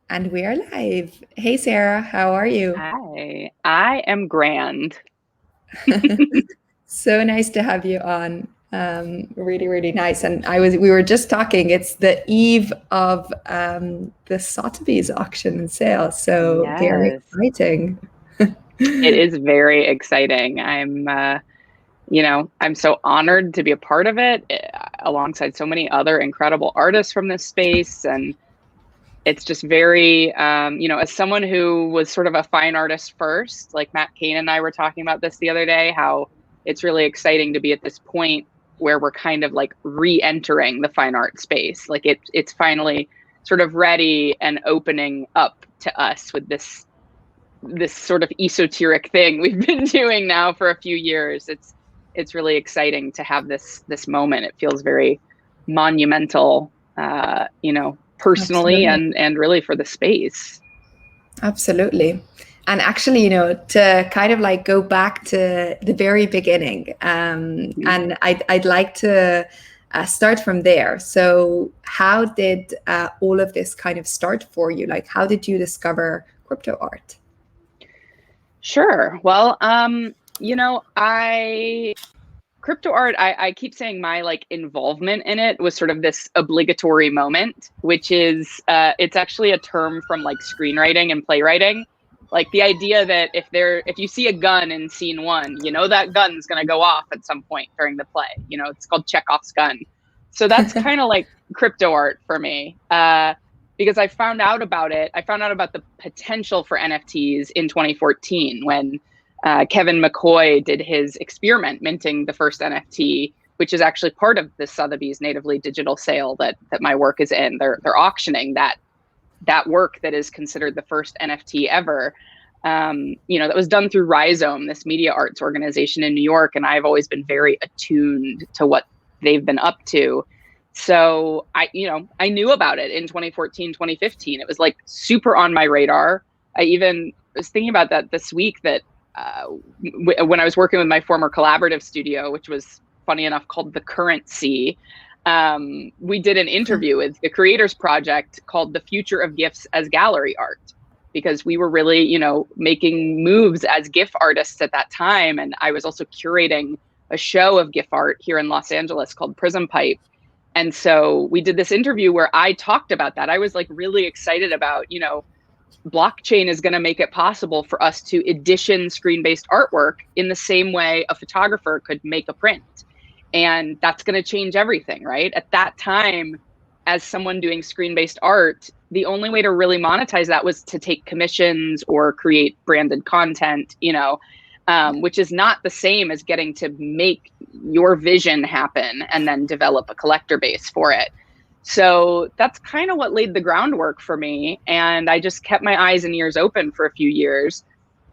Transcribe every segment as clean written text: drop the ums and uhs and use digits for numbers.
And we are live. Hey, Sarah, how are you? Hi, I am grand. So nice to have you on. Really, really nice. And we were just talking. It's the eve of the Sotheby's auction and sale. So very Yes, exciting. it is very exciting. I'm so honored to be a part of it alongside so many other incredible artists from this space. And it's just very, as someone who was sort of a fine artist first, like Matt Kane and I were talking about this the other day, how it's really exciting to be at this point where we're kind of like re-entering the fine art space. Like it's finally sort of ready and opening up to us with this sort of esoteric thing we've been doing now for a few years. It's really exciting to have this moment. It feels very monumental, personally Absolutely. and really for the space. Absolutely. And actually, to kind of like go back to the very beginning, Mhm. and I'd like to start from there. So, how did all of this kind of start for you? Like, how did you discover crypto art? Sure. Well, I crypto art, I keep saying my like involvement in it was sort of this obligatory moment, which is it's actually a term from like screenwriting and playwriting. Like the idea that if you see a gun in scene one, that gun's gonna go off at some point during the play. It's called Chekhov's gun. So that's kind of like crypto art for me. Because I found out about it. I found out about the potential for NFTs in 2014 when Kevin McCoy did his experiment minting the first NFT, which is actually part of the Sotheby's natively digital sale that my work is in. They're auctioning that work that is considered the first NFT ever. That was done through Rhizome, this media arts organization in New York, and I've always been very attuned to what they've been up to. So I knew about it in 2014, 2015. It was like super on my radar. I even was thinking about that this week that when I was working with my former collaborative studio, which was funny enough called The Currency, we did an interview with the Creators Project called The Future of GIFs as Gallery Art, because we were really, making moves as GIF artists at that time. And I was also curating a show of GIF art here in Los Angeles called Prism Pipe. And so we did this interview where I talked about that. I was like really excited about, blockchain is going to make it possible for us to edition screen-based artwork in the same way a photographer could make a print. And that's going to change everything, right? At that time, as someone doing screen-based art, the only way to really monetize that was to take commissions or create branded content, which is not the same as getting to make your vision happen and then develop a collector base for it. So that's kind of what laid the groundwork for me. And I just kept my eyes and ears open for a few years.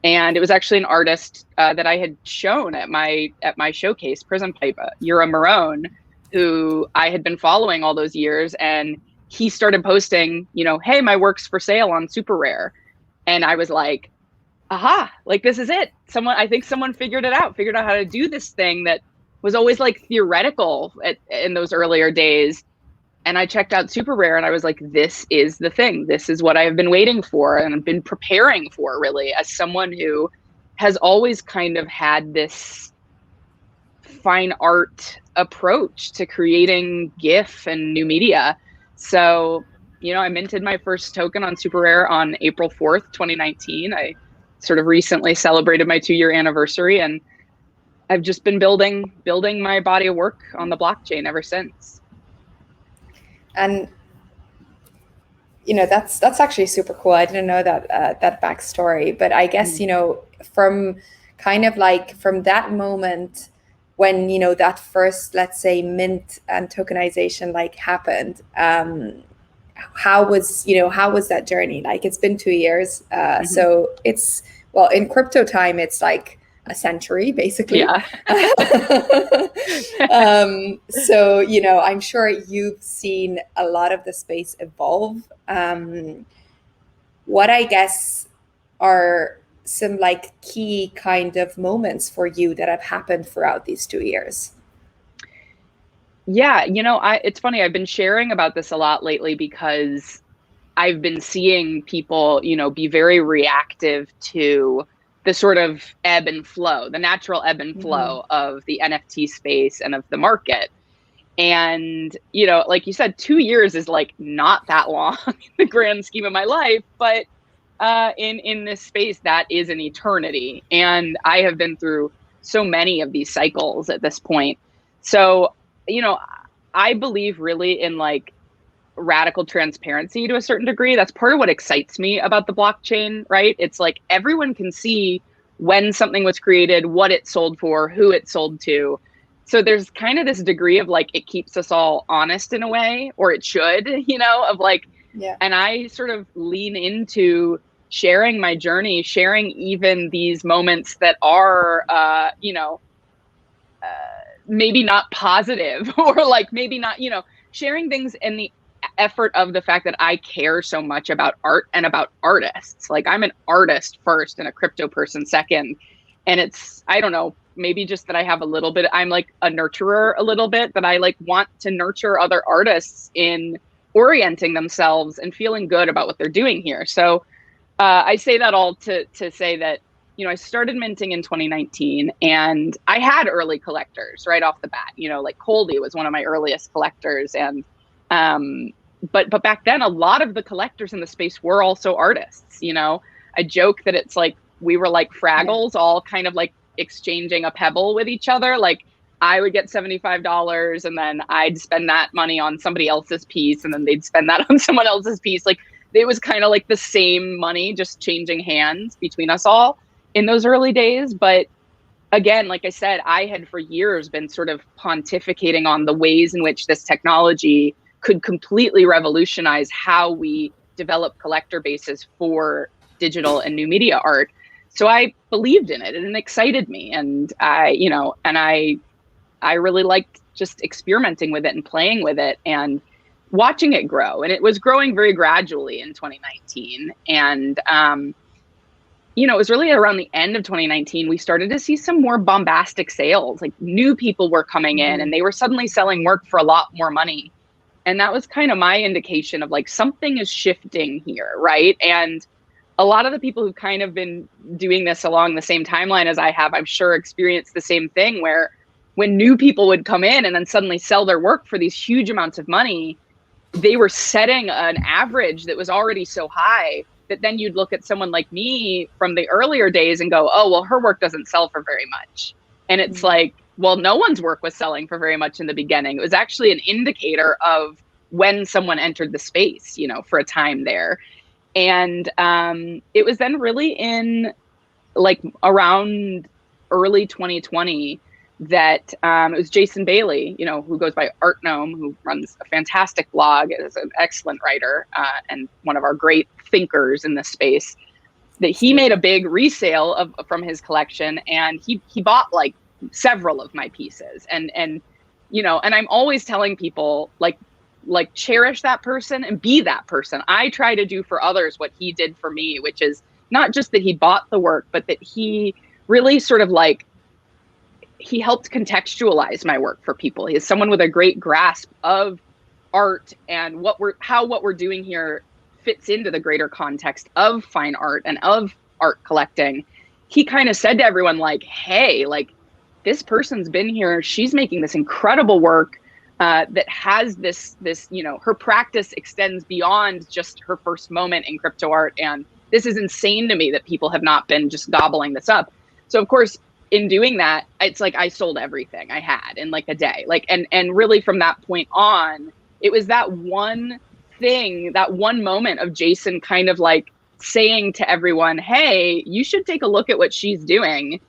And it was actually an artist that I had shown at my showcase, Prism Pipe, Yura Marone, who I had been following all those years. And he started posting, hey, my work's for sale on Super Rare. And I was like, aha, like this is it. I think someone figured out how to do this thing that was always like theoretical in those earlier days. And I checked out Super Rare and I was like, this is the thing. This is what I've been waiting for and I've been preparing for, really, as someone who has always kind of had this fine art approach to creating GIF and new media. So, I minted my first token on Super Rare on April 4th, 2019. I sort of recently celebrated my 2-year anniversary, and I've just been building my body of work on the blockchain ever since. And that's actually super cool. I didn't know that backstory, but I guess from kind of like from that moment when that first, let's say, mint and tokenization like happened, how was that journey? Like, it's been 2 years, so it's, well, in crypto time it's like a century basically. Yeah. So I'm sure you've seen a lot of the space evolve. What I guess are some like key kind of moments for you that have happened throughout these 2 years? Yeah, it's funny. I've been sharing about this a lot lately because I've been seeing people, be very reactive to the sort of ebb and flow, the natural ebb and flow of the NFT space and of the market. And, like you said, 2 years is like not that long in the grand scheme of my life, but in this space, that is an eternity. And I have been through so many of these cycles at this point. So, I believe really in like radical transparency to a certain degree. That's part of what excites me about the blockchain, right? It's like everyone can see when something was created, what it sold for, who it sold to. So there's kind of this degree of like, it keeps us all honest in a way, or it should, of like, yeah. And I sort of lean into sharing my journey, sharing even these moments that are, maybe not positive or like maybe not, sharing things in the effort of the fact that I care so much about art and about artists. Like I'm an artist first and a crypto person second. And it's, I don't know, maybe just that I have a little bit, I'm like a nurturer a little bit, that I like want to nurture other artists in orienting themselves and feeling good about what they're doing here. So I say that all to say that, I started minting in 2019 and I had early collectors right off the bat, like Coldy was one of my earliest collectors. And, but back then a lot of the collectors in the space were also artists, I joke that it's like, we were like Fraggles, all kind of like exchanging a pebble with each other. Like I would get $75 and then I'd spend that money on somebody else's piece and then they'd spend that on someone else's piece. Like it was kind of like the same money, just changing hands between us all in those early days. But again, like I said, I had for years been sort of pontificating on the ways in which this technology could completely revolutionize how we develop collector bases for digital and new media art. So I believed in it and it excited me. And I really liked just experimenting with it and playing with it and watching it grow. And it was growing very gradually in 2019. And, it was really around the end of 2019, we started to see some more bombastic sales, like new people were coming in and they were suddenly selling work for a lot more money. And that was kind of my indication of like, something is shifting here, right? And a lot of the people who've kind of been doing this along the same timeline as I have, I'm sure experienced the same thing, where when new people would come in and then suddenly sell their work for these huge amounts of money, they were setting an average that was already so high that then you'd look at someone like me from the earlier days and go, oh, well, her work doesn't sell for very much. And it's like, well, no one's work was selling for very much in the beginning. It was actually an indicator of when someone entered the space, for a time there. And it was then really in like around early 2020 that it was Jason Bailey, who goes by Art Gnome, who runs a fantastic blog, is an excellent writer and one of our great thinkers in this space, that he made a big resale from his collection. And he bought like several of my pieces. And I'm always telling people like cherish that person and be that person. I try to do for others what he did for me, which is not just that he bought the work, but that he really sort of like, he helped contextualize my work for people. He is someone with a great grasp of art and how what we're doing here fits into the greater context of fine art and of art collecting. He kind of said to everyone like, hey, like this person's been here. She's making this incredible work that has this, her practice extends beyond just her first moment in crypto art. And this is insane to me that people have not been just gobbling this up. So of course, in doing that, it's like I sold everything I had in like a day. Like, and really from that point on, it was that one thing, that one moment of Jason kind of like saying to everyone, hey, you should take a look at what she's doing.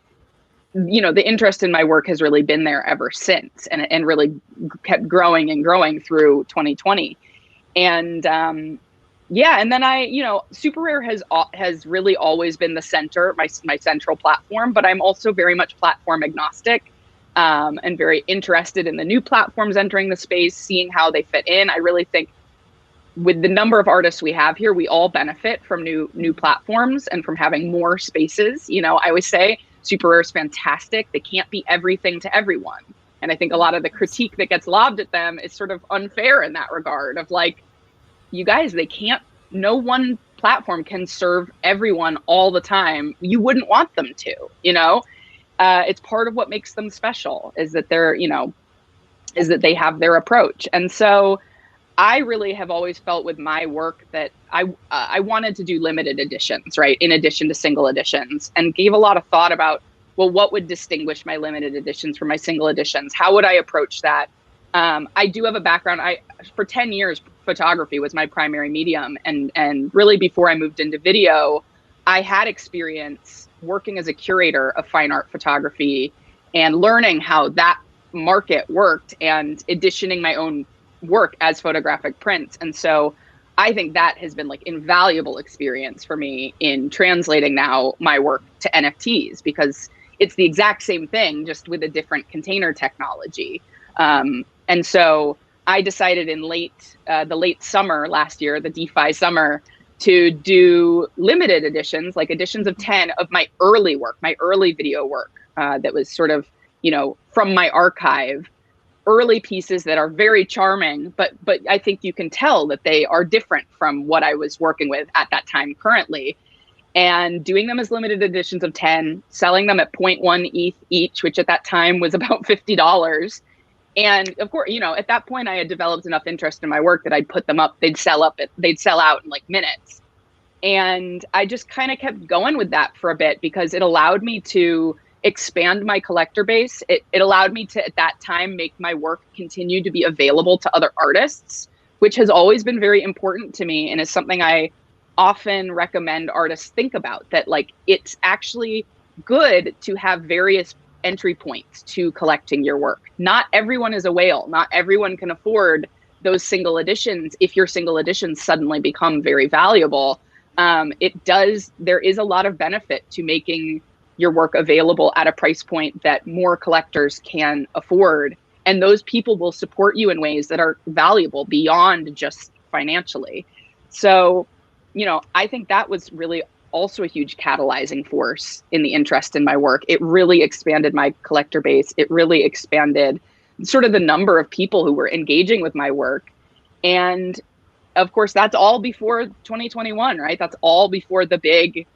The interest in my work has really been there ever since, and really kept growing and growing through 2020. And and then Super Rare has really always been the center, my central platform, but I'm also very much platform agnostic and very interested in the new platforms entering the space, seeing how they fit in. I really think with the number of artists we have here, we all benefit from new platforms and from having more spaces. I always say Super Rare is fantastic. They can't be everything to everyone. And I think a lot of the critique that gets lobbed at them is sort of unfair in that regard of like, you guys, they can't no one platform can serve everyone all the time. You wouldn't want them to, it's part of what makes them special is that is that they have their approach. And so I really have always felt with my work that I wanted to do limited editions, right, in addition to single editions, and gave a lot of thought about, well, what would distinguish my limited editions from my single editions? How would I approach that? I do have a background. For 10 years, photography was my primary medium, and really before I moved into video, I had experience working as a curator of fine art photography and learning how that market worked and editioning my own work as photographic prints. And so I think that has been like invaluable experience for me in translating now my work to NFTs, because it's the exact same thing, just with a different container technology. And so I decided in the late summer last year, the DeFi summer, to do limited editions, like editions of 10 of my early work, my early video work, that was sort of, from my archive, early pieces that are very charming, but I think you can tell that they are different from what I was working with at that time currently. And doing them as limited editions of 10, selling them at 0.1 ETH each, which at that time was about $50. And of course, at that point I had developed enough interest in my work that I'd put them up, they'd sell out in like minutes. And I just kind of kept going with that for a bit because it allowed me to expand my collector base. It allowed me to, at that time, make my work continue to be available to other artists, which has always been very important to me and is something I often recommend artists think about, that like it's actually good to have various entry points to collecting your work. Not everyone is a whale. Not everyone can afford those single editions. If your single editions suddenly become very valuable, there is a lot of benefit to making your work available at a price point that more collectors can afford. And those people will support you in ways that are valuable beyond just financially. So, I think that was really also a huge catalyzing force in the interest in my work. It really expanded my collector base. It really expanded sort of the number of people who were engaging with my work. And of course, that's all before 2021, right? That's all before the big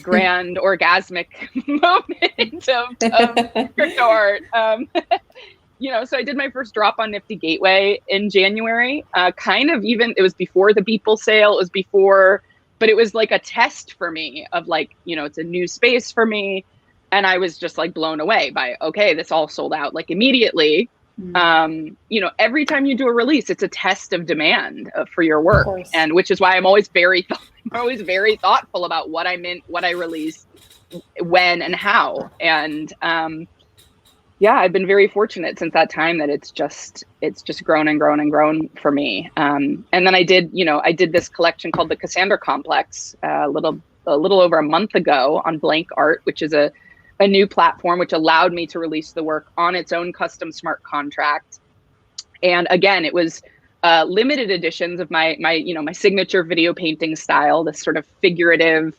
grand orgasmic moment of crypto art. So I did my first drop on Nifty Gateway in January. It was before the Beeple sale. It was before, but it was like a test for me of like, it's a new space for me. And I was just like blown away by, okay, this all sold out like immediately. Every time you do a release, it's a test of demand for your work, and which is why I'm always very thoughtful about what I release, when and how. And I've been very fortunate since that time that it's just grown and grown and grown for me. And then I did this collection called the Cassandra Complex a little over a month ago on Blank Art, which is a new platform which allowed me to release the work on its own custom smart contract. And again, it was limited editions of my signature video painting style, this sort of figurative,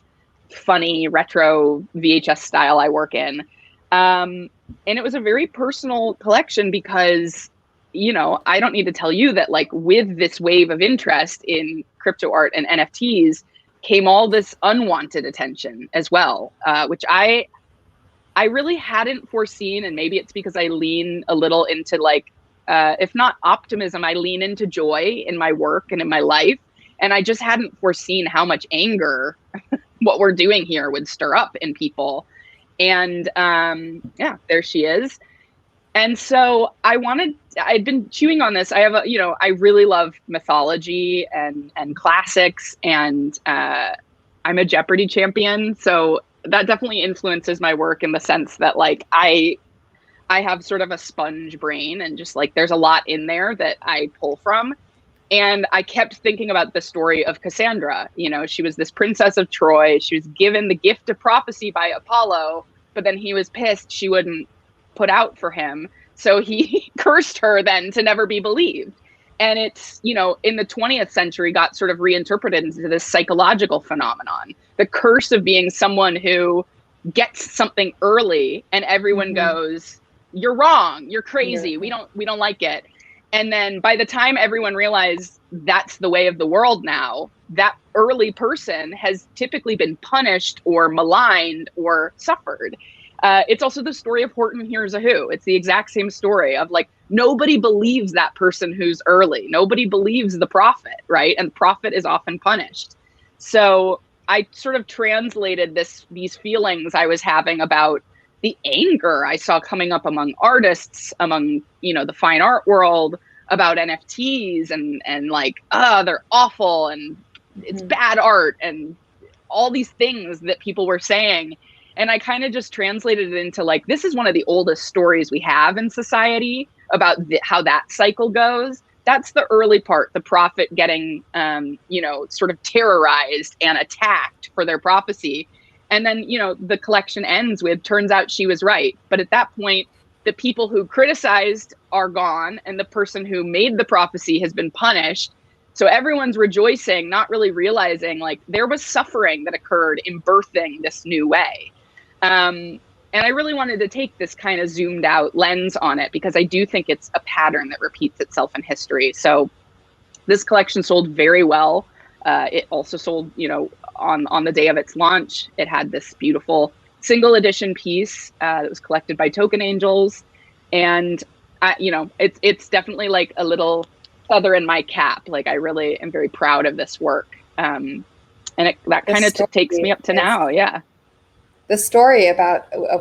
funny, retro VHS style I work in. And it was a very personal collection because, I don't need to tell you that like with this wave of interest in crypto art and NFTs came all this unwanted attention as well, which I really hadn't foreseen. And maybe it's because I lean a little into like, if not optimism, I lean into joy in my work and in my life. And I just hadn't foreseen how much anger what we're doing here would stir up in people. And there she is. And so I'd been chewing on this. I have I really love mythology and classics, and I'm a Jeopardy champion. So that definitely influences my work in the sense that like I have sort of a sponge brain, and just like there's a lot in there that I pull from. And I kept thinking about the story of Cassandra. She was this princess of Troy. She was given the gift of prophecy by Apollo, but then he was pissed she wouldn't put out for him. So he cursed her then to never be believed. And it's, in the 20th century got sort of reinterpreted into this psychological phenomenon, the curse of being someone who gets something early and everyone goes, you're wrong, you're crazy, we don't like it. And then by the time everyone realized that's the way of the world now, that early person has typically been punished or maligned or suffered. It's also the story of Horton Hears a Who. It's the exact same story of like, nobody believes that person who's early. Nobody believes the prophet, right? And the prophet is often punished. So I sort of translated these feelings I was having about the anger I saw coming up among artists, among, the fine art world, about NFTs and like, they're awful and it's bad art and all these things that people were saying. And I kind of just translated it into like, this is one of the oldest stories we have in society about how that cycle goes. That's the early part, the prophet getting, sort of terrorized and attacked for their prophecy. And then, the collection ends with, turns out she was right. But at that point, the people who criticized are gone and the person who made the prophecy has been punished. So everyone's rejoicing, not really realizing like there was suffering that occurred in birthing this new way. And I really wanted to take this kind of zoomed out lens on it because I do think it's a pattern that repeats itself in history. So this collection sold very well. It also sold, on the day of its launch. It had this beautiful single edition piece that was collected by Token Angels. And, it's definitely like a little feather in my cap. Like I really am very proud of this work. And that kind of takes me up to now. Yeah. The story of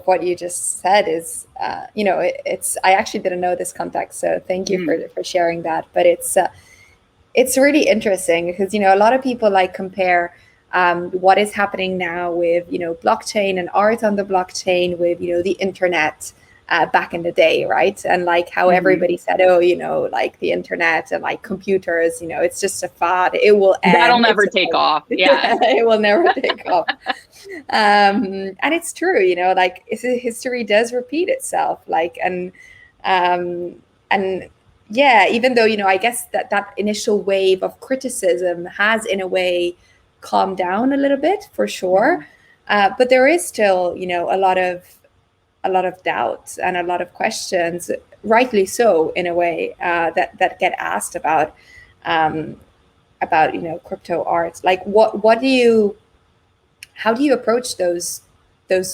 what you just said is, it's, I actually didn't know this context. So thank you for sharing that. But it's really interesting because, a lot of people like compare what is happening now with, blockchain and art on the blockchain with, the internet back in the day, right? And like how everybody said, like the internet and like computers, it's just a fad. It will end. That'll never take off. Yeah. It will never take off. And it's true, like history does repeat itself. Like, and yeah, even though, I guess that initial wave of criticism has in a way calmed down a little bit for sure. But there is still, a lot of doubts and a lot of questions, rightly so in a way, that get asked about crypto art. Like how do you approach those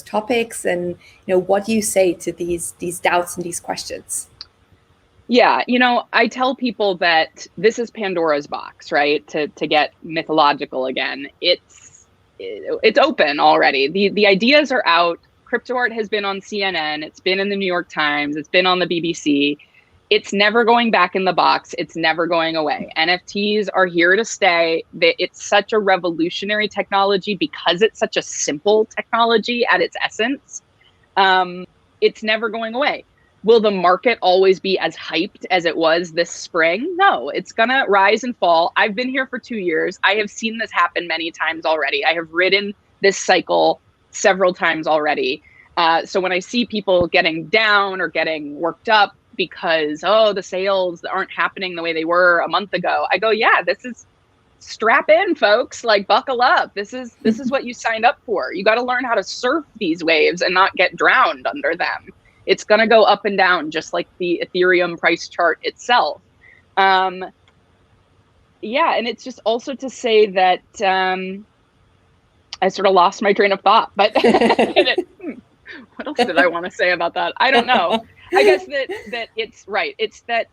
topics, and what do you say to these doubts and these questions? Yeah, I tell people that this is Pandora's box, right? To get mythological again. It's open already. The ideas are out. Crypto art has been on CNN. It's been in the New York Times. It's been on the BBC. It's never going back in the box. It's never going away. NFTs are here to stay. It's such a revolutionary technology because it's such a simple technology at its essence. It's never going away. Will the market always be as hyped as it was this spring? No, it's going to rise and fall. I've been here for 2 years. I have seen this happen many times already. I have ridden this cycle several times already. So when I see people getting down or getting worked up because, the sales aren't happening the way they were a month ago, I go, yeah, this is, strap in, folks, like buckle up. This is what you signed up for. You got to learn how to surf these waves and not get drowned under them. It's going to go up and down, just like the Ethereum price chart itself. And it's just also to say that I sort of lost my train of thought, but what else did I want to say about that? I don't know. I guess that it's right. It's that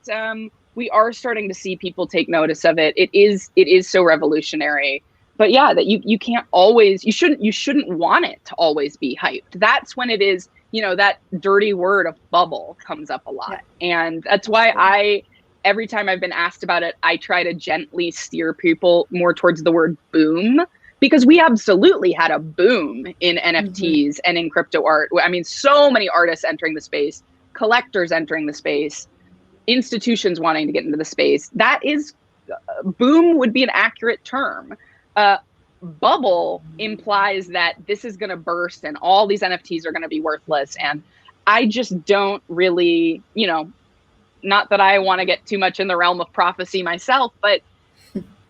we are starting to see people take notice of it. It is so revolutionary. But yeah, that you can't always, you shouldn't want it to always be hyped. That's when it is, that dirty word of bubble comes up a lot. And that's why every time I've been asked about it, I try to gently steer people more towards the word boom, because we absolutely had a boom in NFTs and in crypto art. I mean, so many artists entering the space, collectors entering the space, institutions wanting to get into the space. That is, boom would be an accurate term. Bubble implies that this is going to burst and all these NFTs are going to be worthless. And I just don't really, not that I want to get too much in the realm of prophecy myself, but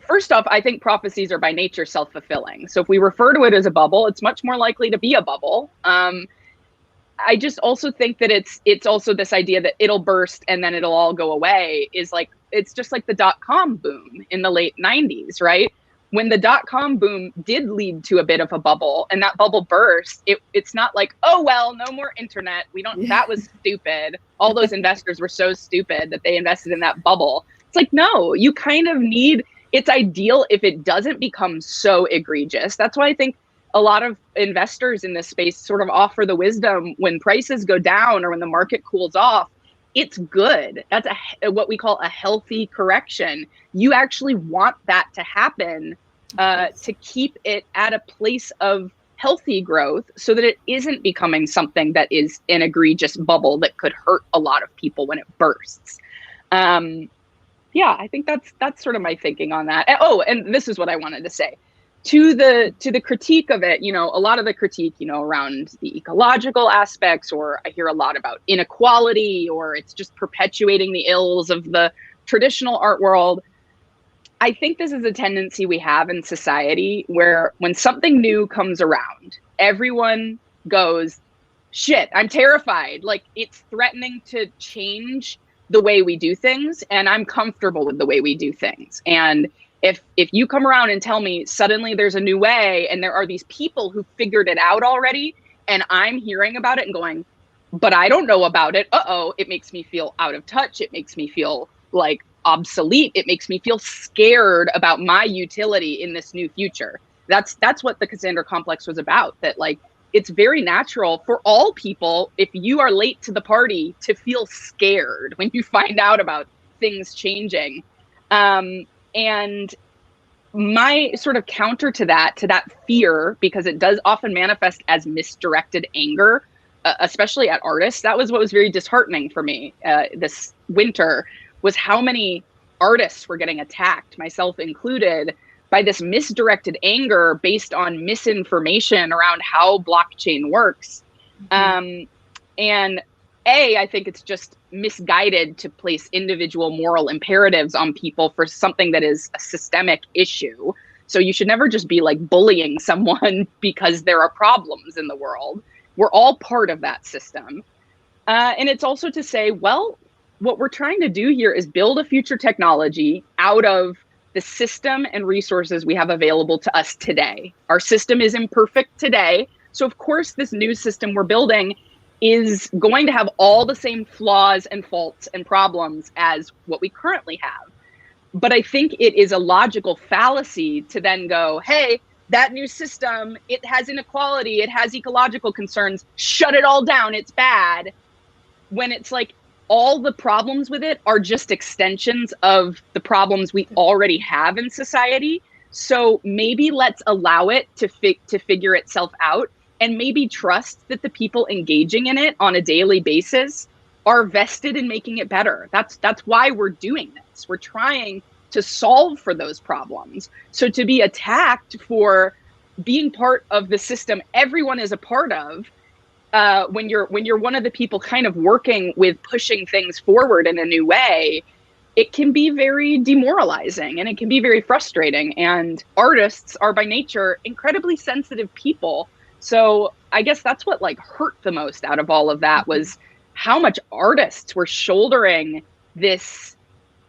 first off, I think prophecies are by nature self-fulfilling. So if we refer to it as a bubble, it's much more likely to be a bubble. I just also think that it's also this idea that it'll burst and then it'll all go away is like, it's just like the .com boom in the late 90s, right? when the dot-com boom did lead to a bit of a bubble and that bubble burst, it's not like, oh, well, no more internet. That was stupid. All those investors were so stupid that they invested in that bubble. It's like, no, you kind of need, it's ideal if it doesn't become so egregious. That's why I think a lot of investors in this space sort of offer the wisdom when prices go down or when the market cools off. It's good. That's what we call a healthy correction. You actually want that to happen to keep it at a place of healthy growth so that it isn't becoming something that is an egregious bubble that could hurt a lot of people when it bursts. Yeah, I think that's sort of my thinking on that. Oh, and this is what I wanted to say. To the critique of it, a lot of the critique, around the ecological aspects, or I hear a lot about inequality, or it's just perpetuating the ills of the traditional art world. I think this is a tendency we have in society where when something new comes around, everyone goes, shit, I'm terrified. Like, it's threatening to change the way we do things, and I'm comfortable with the way we do things. And if you come around and tell me suddenly there's a new way and there are these people who figured it out already, and I'm hearing about it and going, but I don't know about it. It makes me feel out of touch. It makes me feel like obsolete. It makes me feel scared about my utility in this new future. That's what the Cassandra Complex was about. That, like, it's very natural for all people, if you are late to the party, to feel scared when you find out about things changing. And my sort of counter to that fear, because it does often manifest as misdirected anger, especially at artists. That was what was very disheartening for me this winter, was how many artists were getting attacked, myself included, by this misdirected anger based on misinformation around how blockchain works. And I think it's just misguided to place individual moral imperatives on people for something that is a systemic issue. So you should never just be like bullying someone because there are problems in the world. We're all part of that system. And it's also to say, well, what we're trying to do here is build a future technology out of the system and resources we have available to us today. Our system is imperfect today. So of course, this new system we're building is going to have all the same flaws and faults and problems as what we currently have. But I think it is a logical fallacy to then go, hey, that new system, it has inequality, it has ecological concerns, shut it all down, it's bad. When it's like, all the problems with it are just extensions of the problems we already have in society. So maybe let's allow it to figure itself out, and maybe trust that the people engaging in it on a daily basis are vested in making it better. That's why we're doing this. We're trying to solve for those problems. So to be attacked for being part of the system everyone is a part of, when you're one of the people kind of working with pushing things forward in a new way, it can be very demoralizing and it can be very frustrating. And artists are by nature incredibly sensitive people. So I guess that's what like hurt the most out of all of that, was how much artists were shouldering this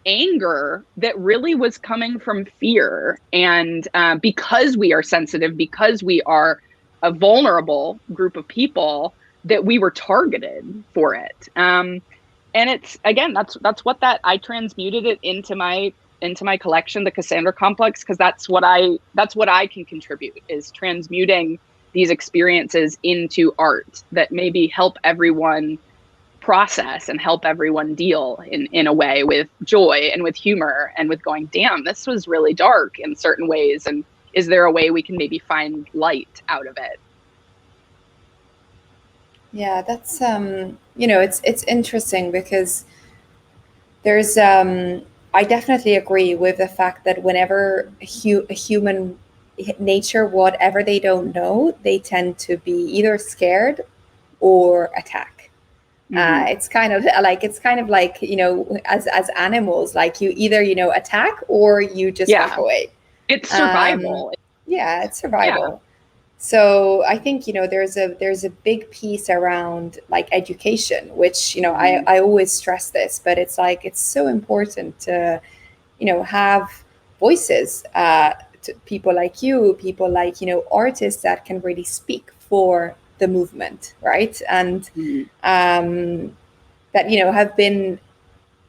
anger that really was coming from fear. And because we are sensitive, because we are a vulnerable group of people, that we were targeted for it. And it's, again, that's what I transmuted it into my collection, the Cassandra Complex, because that's what I can contribute, is transmuting these experiences into art that maybe help everyone process and help everyone deal in a way with joy and with humor and with going, damn, this was really dark in certain ways, and is there a way we can maybe find light out of it? Yeah, that's it's interesting, because there's I definitely agree with the fact that whenever human nature, whatever they don't know, they tend to be either scared or attack. It's kind of like as animals, like you either attack or you just walk away. It's survival. It's survival. Yeah. So I think there's a big piece around like education, which I always stress this, but it's like it's so important to have voices people like you, people like, artists that can really speak for the movement, right? And that, have been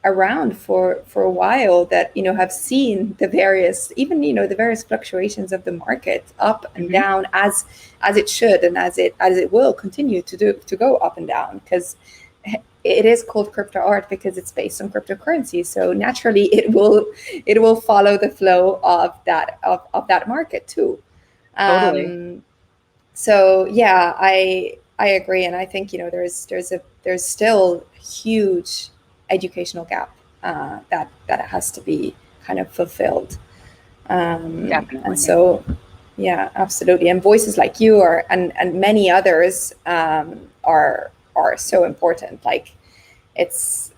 around for a while, that, have seen the various, even, the various fluctuations of the market up and down, as it should, and as it will continue to go up and down, because it is called crypto art because it's based on cryptocurrency. So naturally it will follow the flow of that market too. Totally. So yeah, I agree, and I think, there's still huge educational gap that has to be kind of fulfilled. Definitely. And so yeah, absolutely. And voices like you and many others are so important. Like it's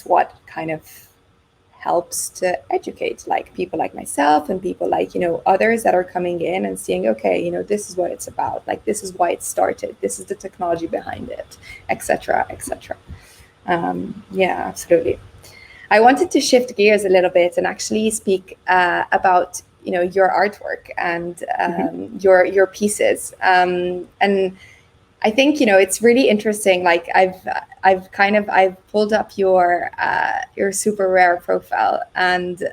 what kind of helps to educate, like people like myself and people like, others that are coming in and seeing, okay, this is what it's about. Like, this is why it started. This is the technology behind it, etc., etc. Yeah, absolutely. I wanted to shift gears a little bit and actually speak about, your artwork and your pieces. And I think, it's really interesting. Like I've pulled up your super rare profile, and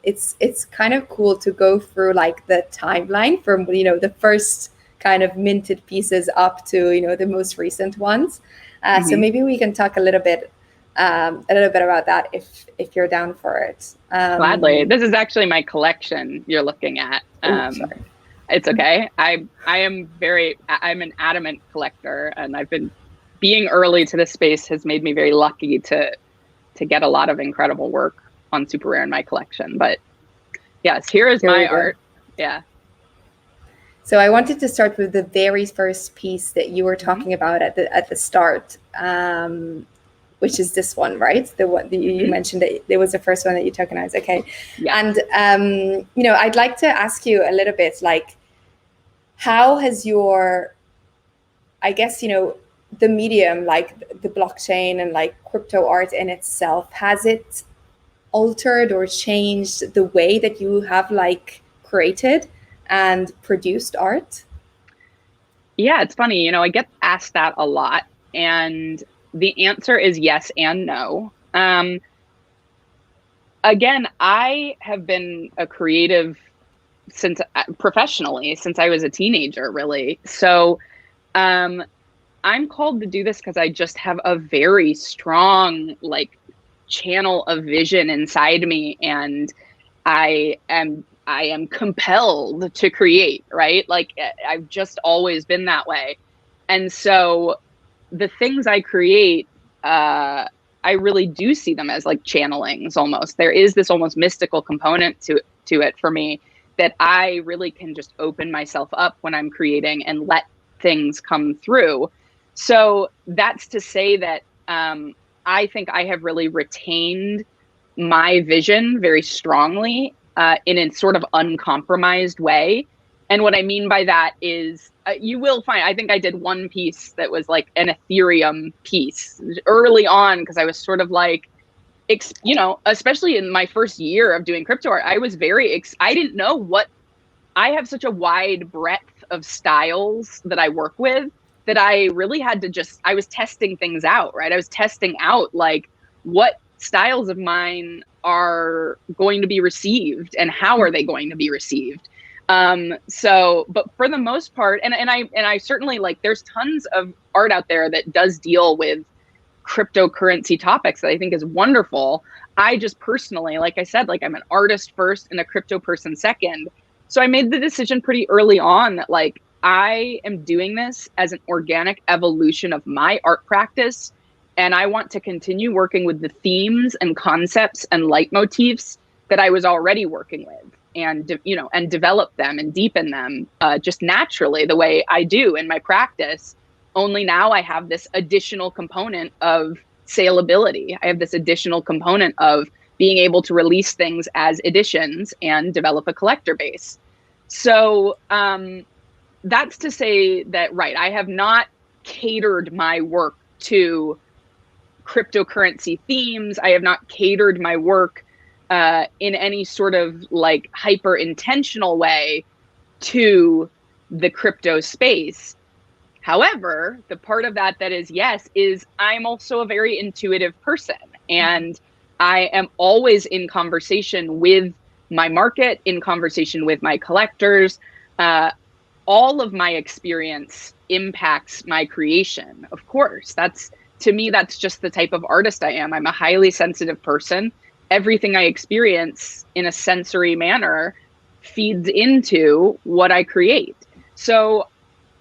it's kind of cool to go through like the timeline from, the first kind of minted pieces up to, the most recent ones. So maybe we can talk a little bit about that if you're down for it. Gladly. This is actually my collection you're looking at. Sorry. It's okay. I'm an adamant collector, and I've been being early to this space has made me very lucky to get a lot of incredible work on super rare in my collection. But yes, here is my art. Yeah. So I wanted to start with the very first piece that you were talking about at the start, which is this one, right? The one that you mentioned that it was the first one that you tokenized. Okay. Yeah. And, I'd like to ask you a little bit, like, how has your, I guess, the medium, like the blockchain and like crypto art in itself, has it altered or changed the way that you have like created and produced art? Yeah, it's funny. I get asked that a lot, and the answer is yes and no. Again, I have been a creative professionally since I was a teenager, really. So I'm called to do this because I just have a very strong like channel of vision inside me, and I am compelled to create, right? Like I've just always been that way. And so the things I create, I really do see them as like channelings almost. There is this almost mystical component to it for me, that I really can just open myself up when I'm creating and let things come through. So that's to say that I think I have really retained my vision very strongly in a sort of uncompromised way. And what I mean by that is you will find, I think I did one piece that was like an Ethereum piece early on, because I was sort of like, especially in my first year of doing crypto art, I was I didn't know what, I have such a wide breadth of styles that I work with that I really had to I was testing things out, right? I was testing out like what styles of mine are going to be received and how are they going to be received. But for the most part, and I certainly like, there's tons of art out there that does deal with cryptocurrency topics that I think is wonderful. I just personally, like I said, like I'm an artist first and a crypto person second. So I made the decision pretty early on that like I am doing this as an organic evolution of my art practice. And I want to continue working with the themes and concepts and leitmotifs that I was already working with, and, and develop them and deepen them just naturally the way I do in my practice. Only now I have this additional component of saleability. I have this additional component of being able to release things as editions and develop a collector base. So that's to say that, right, I have not catered my work to cryptocurrency themes. I have not catered my work in any sort of like hyper intentional way to the crypto space. However, the part of that is yes, is I'm also a very intuitive person, and I am always in conversation with my market, in conversation with my collectors. All of my experience impacts my creation. Of course, to me, that's just the type of artist I am. I'm a highly sensitive person. Everything I experience in a sensory manner feeds into what I create. So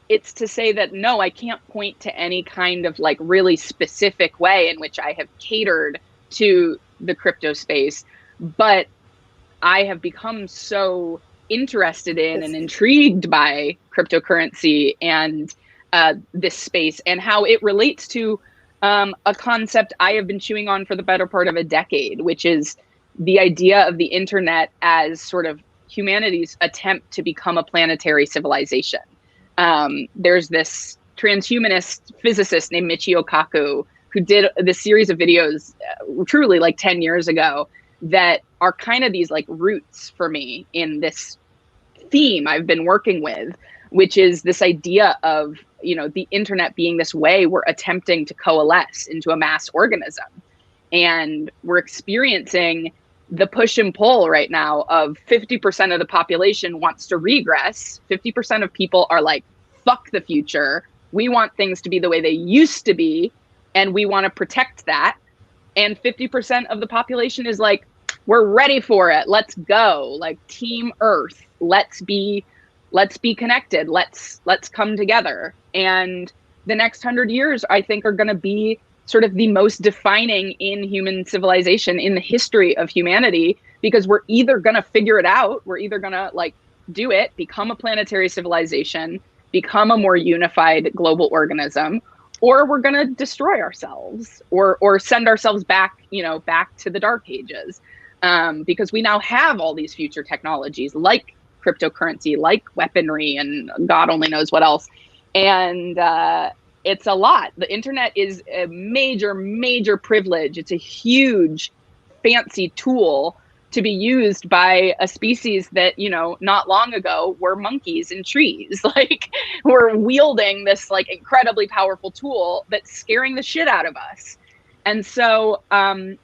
it's to say that, no, I can't point to any kind of like really specific way in which I have catered to the crypto space, but I have become so interested in and intrigued by cryptocurrency and this space and how it relates to a concept I have been chewing on for the better part of a decade, which is the idea of the internet as sort of humanity's attempt to become a planetary civilization. There's this transhumanist physicist named Michio Kaku who did this series of videos truly like 10 years ago that are kind of these like roots for me in this theme I've been working with, which is this idea of, you know, the internet being this way we're attempting to coalesce into a mass organism. And we're experiencing the push and pull right now of 50% of the population wants to regress. 50% of people are like, fuck the future. We want things to be the way they used to be, and we want to protect that. And 50% of the population is like, we're ready for it. Let's go. Like Team Earth. Let's be connected. Let's come together. And the next 100 years, I think, are going to be sort of the most defining in human civilization in the history of humanity, because we're either going to figure it out. We're either going to like do it, become a planetary civilization, become a more unified global organism, or we're going to destroy ourselves or send ourselves back, you know, back to the dark ages. Because we now have all these future technologies like cryptocurrency, like weaponry, and God only knows what else. And it's a lot. The internet is a major, major privilege. It's a huge, fancy tool to be used by a species that, you know, not long ago were monkeys in trees. Like, we're wielding this like incredibly powerful tool that's scaring the shit out of us. And so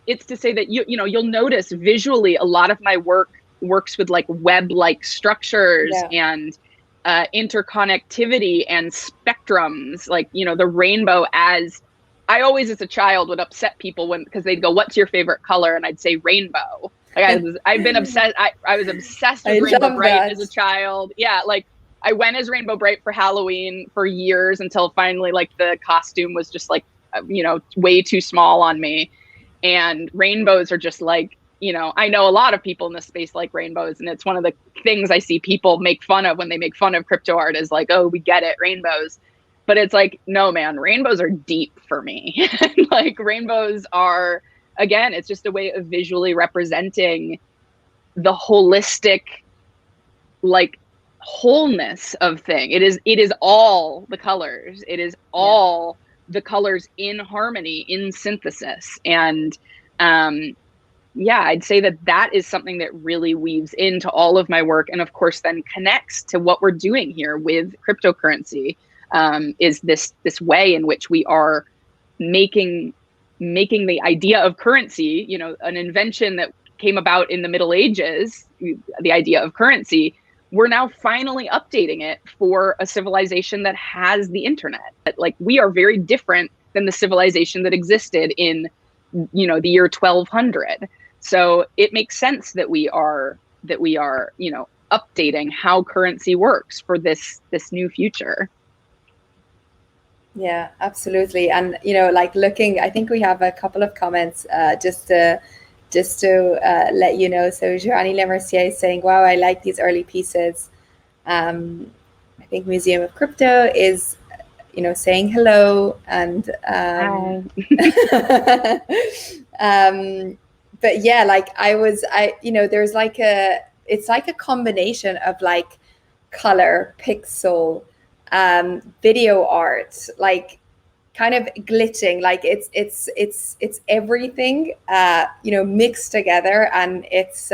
it's to say that, you know, you'll notice visually a lot of my work works with like web-like structures and interconnectivity and spectrums, like, you know, the rainbow. As I always, as a child, would upset people because they'd go, "What's your favorite color?" And I'd say rainbow. Like I've been obsessed. I was obsessed with Rainbow Bright as a child. Yeah, like I went as Rainbow Bright for Halloween for years until finally, like, the costume was just like, you know, way too small on me. And rainbows are just like, you know, I know a lot of people in this space like rainbows, and it's one of the things I see people make fun of when they make fun of crypto art is like, oh, we get it, rainbows. But it's like, no, man, rainbows are deep for me. Like, rainbows are, again, it's just a way of visually representing the holistic, like, wholeness of thing. It is all the colors. It is all the colors in harmony, in synthesis. And I'd say that is something that really weaves into all of my work, and of course then connects to what we're doing here with cryptocurrency. Is this way in which we are making the idea of currency, you know, an invention that came about in the Middle Ages, the idea of currency, we're now finally updating it for a civilization that has the internet. Like, we are very different than the civilization that existed in, you know, the year 1200. So it makes sense that we are, you know, updating how currency works for this new future. Yeah, absolutely. And, you know, like, looking, I think we have a couple of comments just to let you know. So Joanny Lemercier is saying, wow, I like these early pieces. I think Museum of Crypto is, you know, saying hello. And but yeah, like, you know, there's like it's like a combination of like color, pixel, video art, like kind of glitching, like it's everything mixed together, and it's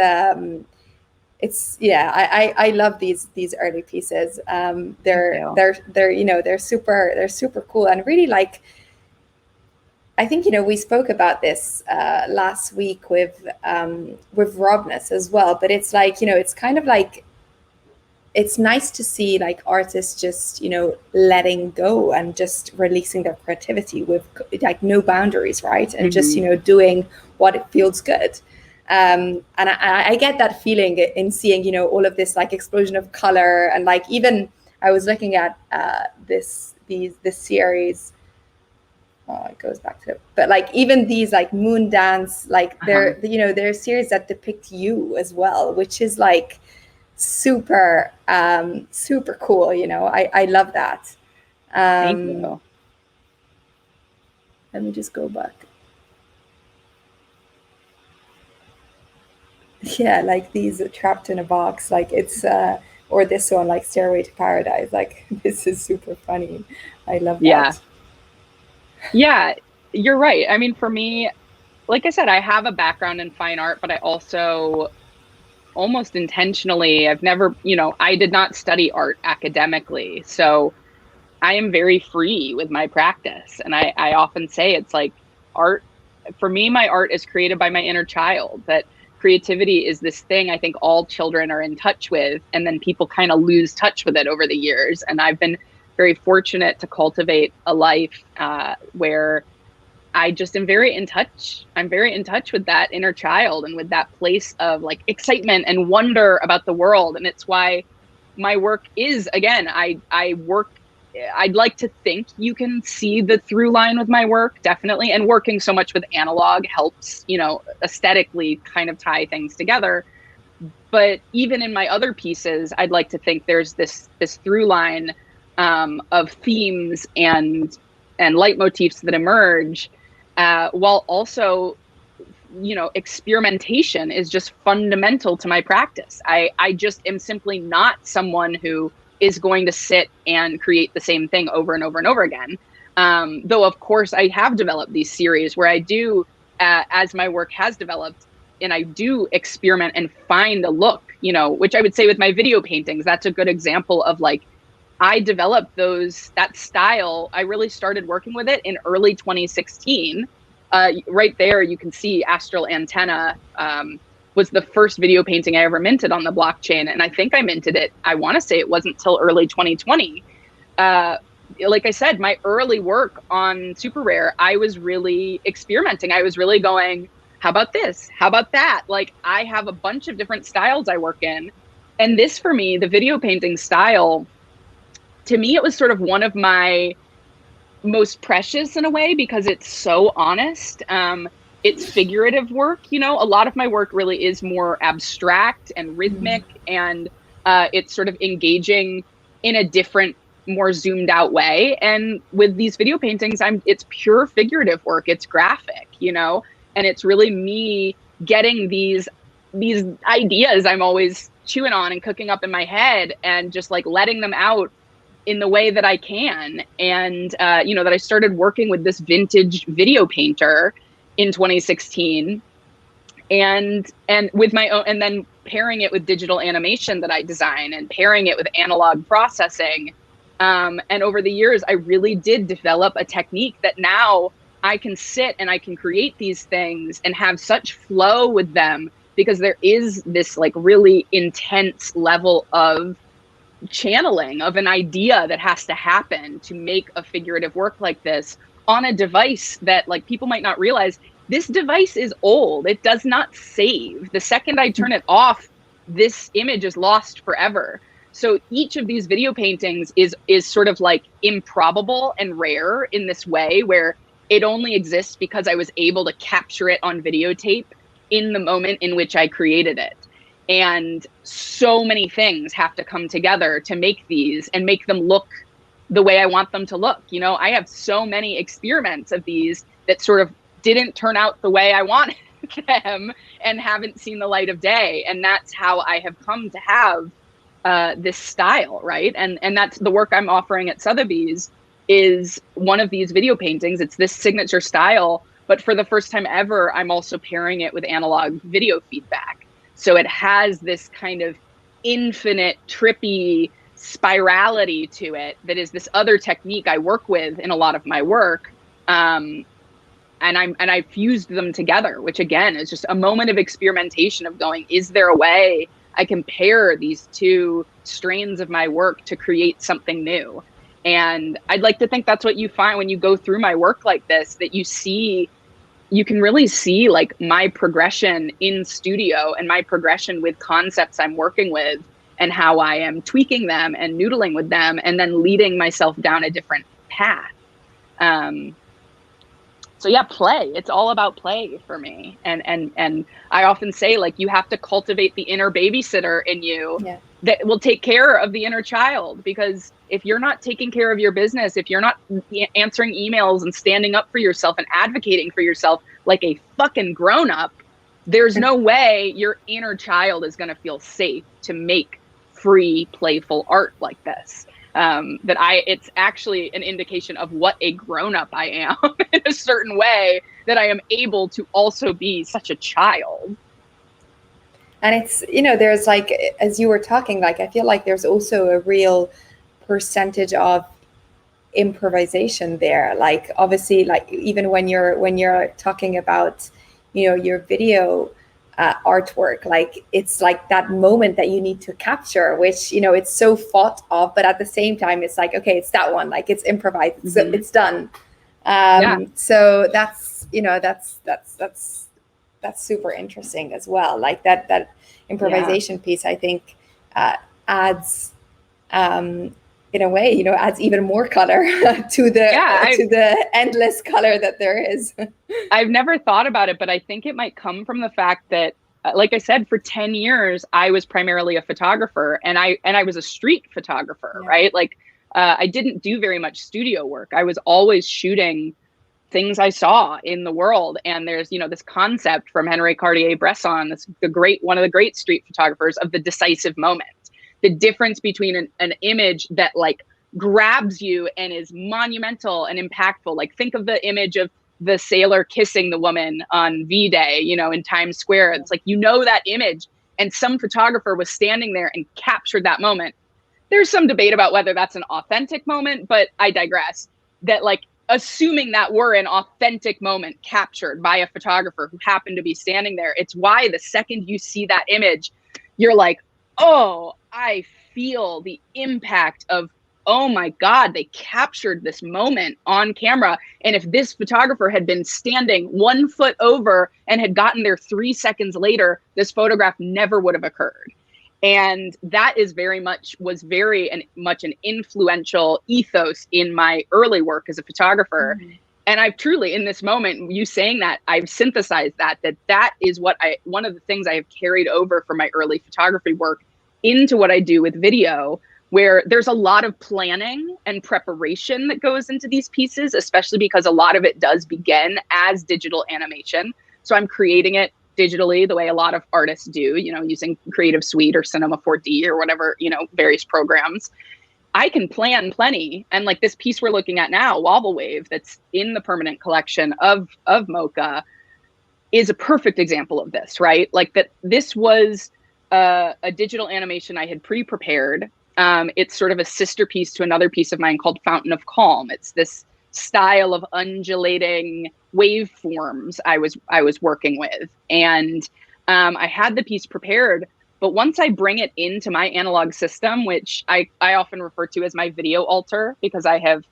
yeah, I love these early pieces. They're super cool, and really, like, I think we spoke about this last week with Robness as well, but it's like it's kind of like, it's nice to see like artists just letting go and just releasing their creativity with like no boundaries, right? And just doing what it feels good. And I get that feeling in seeing all of this like explosion of color, and like even I was looking at this series. Oh, it goes back to it. But like even these like Moon Dance, like they're they're series that depict you as well, which is like super cool. I love that. Thank you. Let me just go back. Yeah, like these Trapped in a Box, like it's or this one, like Stairway to Paradise, like this is super funny. I love that. Yeah, you're right. I mean, for me, like I said, I have a background in fine art, but I also almost intentionally, I've never, I did not study art academically. So I am very free with my practice. And I often say it's like art, for me, my art is created by my inner child. That creativity is this thing I think all children are in touch with, and then people kind of lose touch with it over the years. And I've been very fortunate to cultivate a life where I just am very in touch. I'm very in touch with that inner child and with that place of like excitement and wonder about the world. And it's why my work is, again, I'd like to think you can see the through line with my work, definitely. And working so much with analog helps, aesthetically kind of tie things together. But even in my other pieces, I'd like to think there's this through line of themes and leitmotifs that emerge, while also, experimentation is just fundamental to my practice. I just am simply not someone who is going to sit and create the same thing over and over and over again. Though, of course, I have developed these series where I do, as my work has developed, and I do experiment and find a look, which I would say with my video paintings, that's a good example of like, I developed that style. I really started working with it in early 2016. Right there, you can see Astral Antenna was the first video painting I ever minted on the blockchain. And I think I minted it, I want to say it wasn't till early 2020. Like I said, my early work on Super Rare, I was really experimenting. I was really going, how about this? How about that? Like, I have a bunch of different styles I work in. And this, for me, the video painting style, to me, it was sort of one of my most precious in a way, because it's so honest. It's figurative work. A lot of my work really is more abstract and rhythmic, and it's sort of engaging in a different, more zoomed out way. And with these video paintings, it's pure figurative work. It's graphic, and it's really me getting these ideas I'm always chewing on and cooking up in my head, and just like letting them out in the way that I can. And, that I started working with this vintage video painter in 2016, and with my own, and then pairing it with digital animation that I design, and pairing it with analog processing. And over the years, I really did develop a technique that now I can sit and I can create these things and have such flow with them, because there is this like really intense level of channeling of an idea that has to happen to make a figurative work like this on a device that, like, people might not realize, this device is old. It does not save. The second I turn it off, this image is lost forever. So each of these video paintings is sort of like improbable and rare in this way, where it only exists because I was able to capture it on videotape in the moment in which I created it. And so many things have to come together to make these and make them look the way I want them to look. I have so many experiments of these that sort of didn't turn out the way I wanted them and haven't seen the light of day. And that's how I have come to have this style, right? And that's the work I'm offering at Sotheby's. is one of these video paintings. It's this signature style, but for the first time ever, I'm also pairing it with analog video feedback. So it has this kind of infinite, trippy spirality to it that is this other technique I work with in a lot of my work. And I fused them together, which again is just a moment of experimentation of going, is there a way I can pair these two strains of my work to create something new? And I'd like to think that's what you find when you go through my work like this, that you can really see like my progression in studio and my progression with concepts I'm working with and how I am tweaking them and noodling with them and then leading myself down a different path. So yeah, play. It's all about play for me. And I often say, like, you have to cultivate the inner babysitter in you that will take care of the inner child. Because if you're not taking care of your business, if you're not answering emails and standing up for yourself and advocating for yourself like a fucking grown up, there's no way your inner child is going to feel safe to make free, playful art like this. It's actually an indication of what a grown-up I am in a certain way, that I am able to also be such a child. And it's, there's like, as you were talking, like, I feel like there's also a real percentage of improvisation there. Like, obviously, like, even when you're talking about, your video artwork, like, it's like that moment that you need to capture, which, it's so thought of, but at the same time it's like, okay, it's that one, like, it's improvised, it's done. So that's super interesting as well. Like that improvisation piece, I think adds in a way, adds even more color to the endless color that there is. I've never thought about it, but I think it might come from the fact that, like I said, for 10 years, I was primarily a photographer, and I was a street photographer, right? Like, I didn't do very much studio work. I was always shooting things I saw in the world. And there's, this concept from Henri Cartier-Bresson, one of the great street photographers, of the decisive moment. The difference between an image that like grabs you and is monumental and impactful. Like, think of the image of the sailor kissing the woman on V-Day, in Times Square. It's like, that image, and some photographer was standing there and captured that moment. There's some debate about whether that's an authentic moment, but I digress. That, like, assuming that were an authentic moment captured by a photographer who happened to be standing there, it's why the second you see that image, you're like, oh, I feel the impact of, oh my God, they captured this moment on camera. And if this photographer had been standing 1 foot over and had gotten there 3 seconds later, this photograph never would have occurred. And that is very much an influential ethos in my early work as a photographer. Mm-hmm. And I've truly, in this moment, you saying that, I've synthesized that is one of the things I have carried over from my early photography work into what I do with video, where there's a lot of planning and preparation that goes into these pieces, especially because a lot of it does begin as digital animation. So I'm creating it digitally the way a lot of artists do, using Creative Suite or Cinema 4D or whatever, various programs. I can plan plenty. And like this piece we're looking at now, Wobble Wave, that's in the permanent collection of MoCA, is a perfect example of this, right? Like that this was a digital animation I had pre-prepared. It's sort of a sister piece to another piece of mine called Fountain of Calm. It's this style of undulating waveforms I was working with. And I had the piece prepared, but once I bring it into my analog system, which I often refer to as my video altar, because I have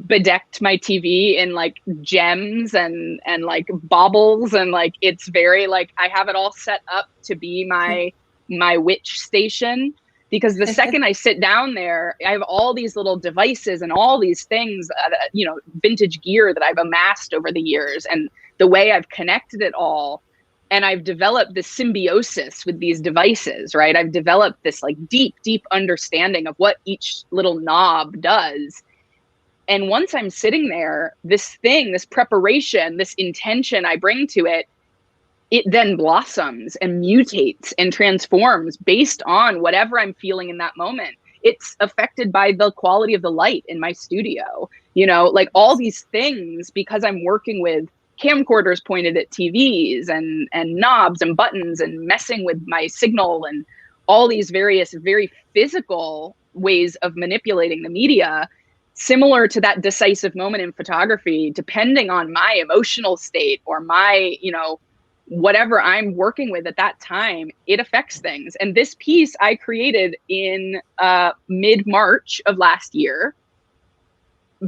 bedecked my TV in like gems and like baubles, and like it's very like I have it all set up to be my witch station. Because the second I sit down there, I have all these little devices and all these things, vintage gear that I've amassed over the years, and the way I've connected it all. And I've developed this symbiosis with these devices, right? I've developed this like deep, deep understanding of what each little knob does. And once I'm sitting there, this preparation, this intention I bring to it, it then blossoms and mutates and transforms based on whatever I'm feeling in that moment. it's affected by the quality of the light in my studio, like all these things, because I'm working with camcorders pointed at TVs and knobs and buttons and messing with my signal and all these various very physical ways of manipulating the media, similar to that decisive moment in photography, depending on my emotional state or my, whatever I'm working with at that time, it affects things. And this piece I created in mid-March of last year.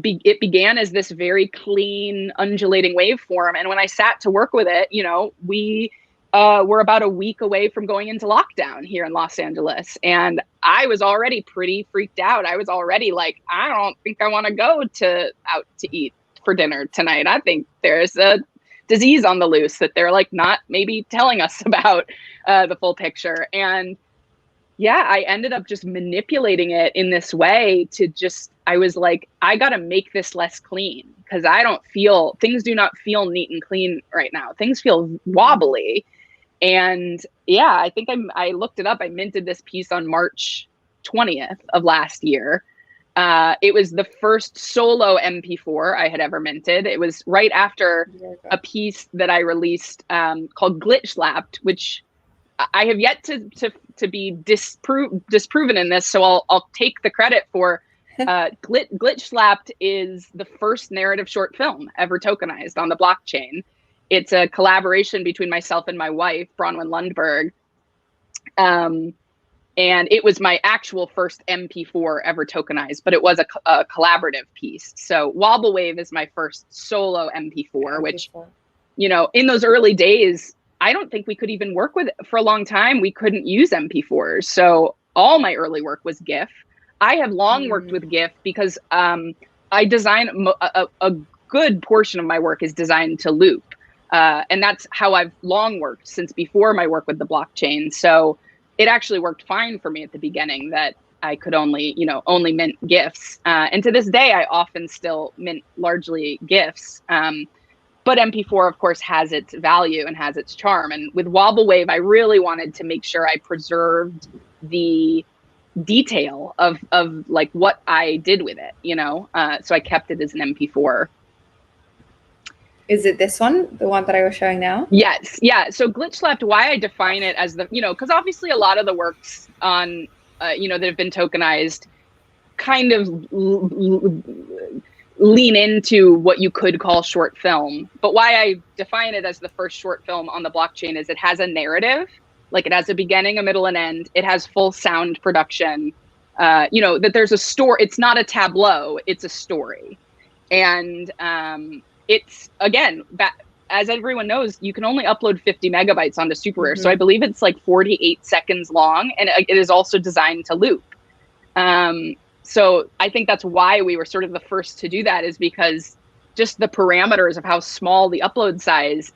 It began as this very clean, undulating waveform. And when I sat to work with it, we were about a week away from going into lockdown here in Los Angeles. And I was already pretty freaked out. I was already like, I don't think I want to go out to eat for dinner tonight. I think there's a disease on the loose that they're like not maybe telling us about the full picture. And yeah, I ended up just manipulating it in this way I was like, I got to make this less clean because things do not feel neat and clean right now. Things feel wobbly. And yeah, I think I looked it up. I minted this piece on March 20th of last year. It was the first solo MP4 I had ever minted. It was right after a piece that I released called Glitch Slapped, which I have yet to be disproven in this. So I'll take the credit for Glitch Slapped is the first narrative short film ever tokenized on the blockchain. It's a collaboration between myself and my wife, Bronwyn Lundberg. And it was my actual first MP4 ever tokenized, but it was a collaborative piece. So Wobble Wave is my first solo MP4, which, in those early days, I don't think we could even work with it for a long time. We couldn't use MP4s. So all my early work was GIF. I have long worked with GIF because I design a good portion of my work is designed to loop. And that's how I've long worked since before my work with the blockchain. So it actually worked fine for me at the beginning that I could only mint GIFs. And to this day, I often still mint largely GIFs. But MP4, of course, has its value and has its charm. And with Wobble Wave, I really wanted to make sure I preserved the detail of like what I did with it, so I kept it as an MP4. Is it this one, the one that I was showing now? Yes. Yeah. So Glitch Slapped, why I define it as because obviously a lot of the works on, that have been tokenized kind of lean into what you could call short film. But why I define it as the first short film on the blockchain is it has a narrative, like it has a beginning, a middle, and end. It has full sound production, that there's a story. It's not a tableau, it's a story. And it's, again, as everyone knows, you can only upload 50 megabytes onto Super Rare. So I believe it's like 48 seconds long, and it is also designed to loop. So I think that's why we were sort of the first to do that, is because just the parameters of how small the upload size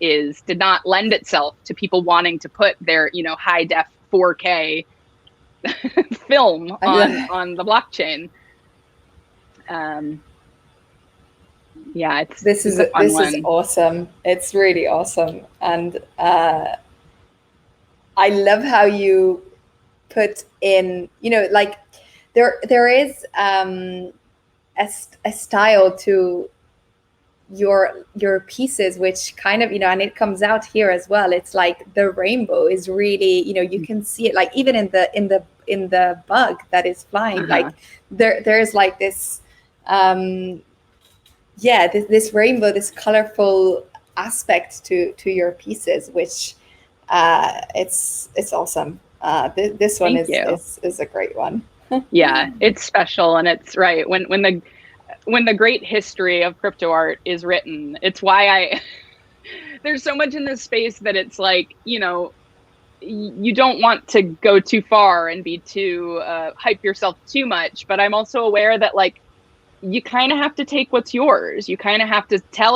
did not lend itself to people wanting to put their, high def 4K film on the blockchain. Yeah, this is awesome. It's really awesome. And I love how you put in, like there is a style to your pieces, which kind of, and it comes out here as well. It's like the rainbow is really, you can see it, like even in the bug that is flying, like there's like this, this rainbow, this colorful aspect to your pieces, which it's awesome. This one is a great one. Yeah, it's special, and it's right when the great history of crypto art is written. It's why there's so much in this space that it's like, you don't want to go too far and be too hype yourself too much. But I'm also aware that like you kind of have to take what's yours. You kind of have to tell